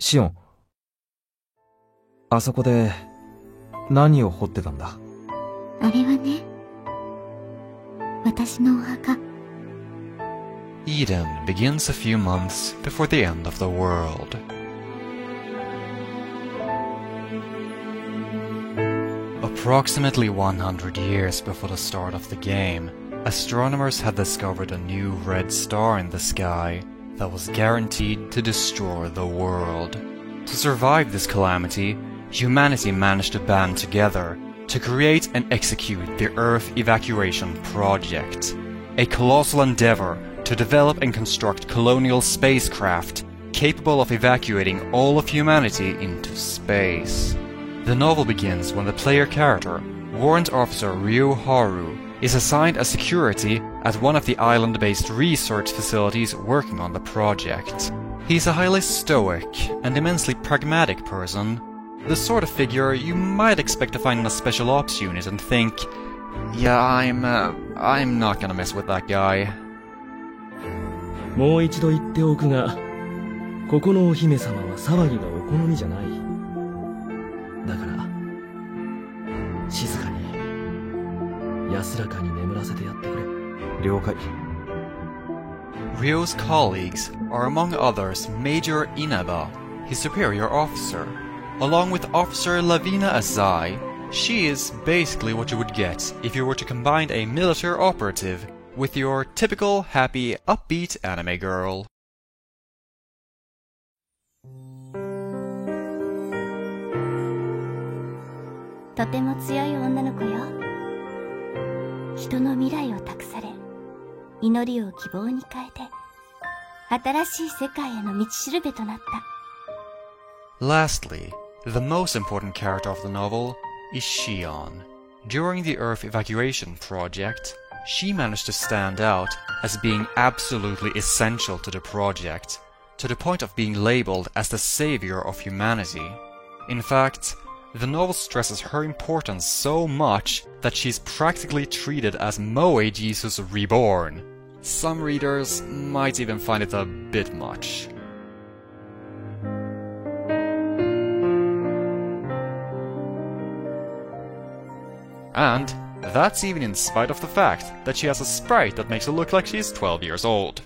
シオン、あそこで何を掘ってたんだ？あれはね、私のお墓。Eden begins a few months before the end of the world. Approximately 100 years before the start of the game, astronomers had discovered a new red star in the sky that was guaranteed to destroy the world. To survive this calamity, humanity managed to band together to create and execute the Earth Evacuation Project, a colossal endeavor to develop and construct colonial spacecraft capable of evacuating all of humanity into space. The novel begins when the player character, Warrant Officer Ryo Haru, is assigned as security at one of the island-based research facilities working on the project. He's a highly stoic and immensely pragmatic person, the sort of figure you might expect to find in a special ops unit and think, yeah, I'm not gonna mess with that guy. もう一度言っておくが、ここのお姫様は騒ぎがお好みじゃない。だから、静かに、安らかに眠らせてやってくれ。了解。Ryo's colleagues are among others Major Inaba, his superior officer, along with Officer Lavina Azai. She is basically what you would get if you were to combine a military operative with your typical happy, upbeat anime girl. とても強い女の子よ。人の未来を託され、祈りを希望に変えて、新しい世界への道しるべとなった。Lastly, the most important character of the novel is Shion. During the Earth Evacuation Project, she managed to stand out as being absolutely essential to the project, to the point of being labeled as the savior of humanity. In fact, the novel stresses her importance so much that she's practically treated as Moe Jesus Reborn. Some readers might even find it a bit much. And that's even in spite of the fact that she has a sprite that makes her look like she's 12 years old.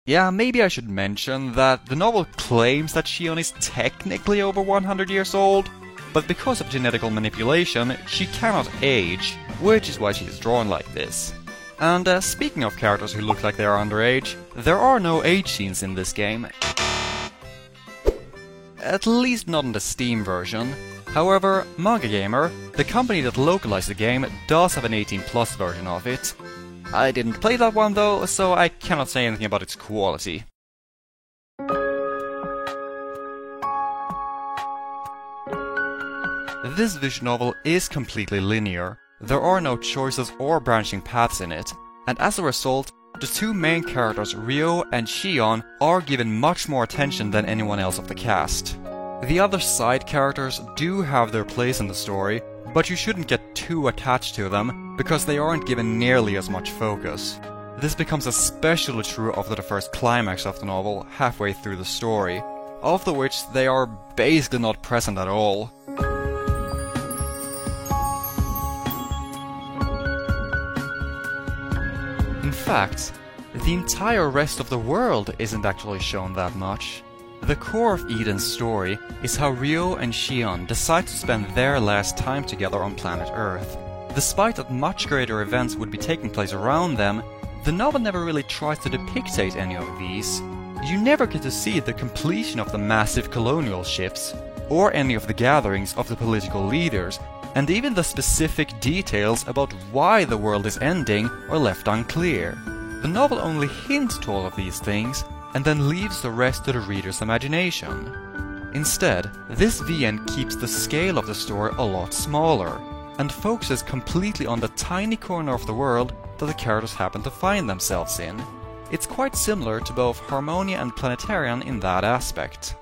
Yeah, maybe I should mention that the novel claims that Shion is technically over 100 years old, but because of genetical manipulation, she cannot age, which is why she is drawn like this. And speaking of characters who look like they are underage, there are no age scenes in this game. At least not in the Steam version. However, Manga Gamer, the company that localized the game, does have an 18+ version of it. I didn't play that one though, so I cannot say anything about its quality. This visual novel is completely linear. There are no choices or branching paths in it, and as a result, the two main characters, Ryo and Shion, are given much more attention than anyone else of the cast. The other side characters do have their place in the story, but you shouldn't get too attached to them, because they aren't given nearly as much focus. This becomes especially true after the first climax of the novel, halfway through the story, after which they are basically not present at all. In fact, the entire rest of the world isn't actually shown that much. The core of Eden's story is how Ryo and Shion decide to spend their last time together on planet Earth. Despite that much greater events would be taking place around them, the novel never really tries to depict any of these. You never get to see the completion of the massive colonial ships, or any of the gatherings of the political leaders, and even the specific details about why the world is ending are left unclear. The novel only hints to all of these things, and then leaves the rest to the reader's imagination. Instead, this VN keeps the scale of the story a lot smaller, and focuses completely on the tiny corner of the world that the characters happen to find themselves in. It's quite similar to both Harmonia and Planetarian in that aspect.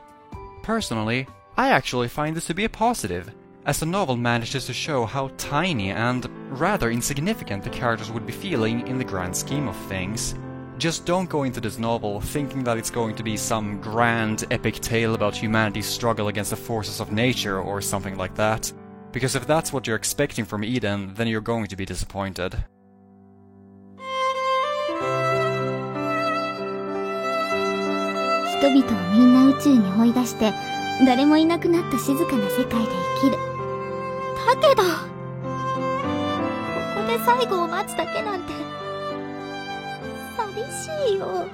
Personally, I actually find this to be a positive, as the novel manages to show how tiny and rather insignificant the characters would be feeling in the grand scheme of things. Just don't go into this novel thinking that it's going to be some grand epic tale about humanity's struggle against the forces of nature or something like that, because if that's what you're expecting from Eden, then you're going to be disappointed. 人々をみんな宇宙に追い出して誰もいなくなった静かな世界で生きる。だけどここで最後を待つだけなんて寂しいよ。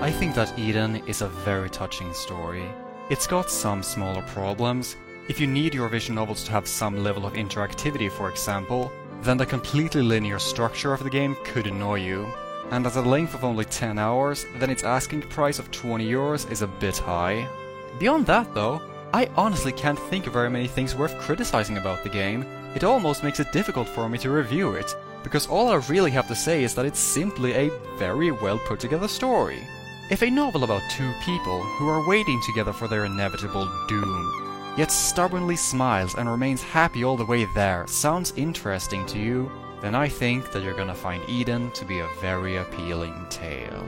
I think that Eden is a very touching story. It's got some smaller problems. If you need your visual novels to have some level of interactivity, for example, then the completely linear structure of the game could annoy you. And at a length of only 10 hours, then its asking price of €20 is a bit high. Beyond that though, I honestly can't think of very many things worth criticizing about the game. It almost makes it difficult for me to review it, because all I really have to say is that it's simply a very well put together story. If a novel about two people who are waiting together for their inevitable doom, yet stubbornly smiles and remains happy all the way there, sounds interesting to you, then I think that you're gonna find Eden to be a very appealing tale.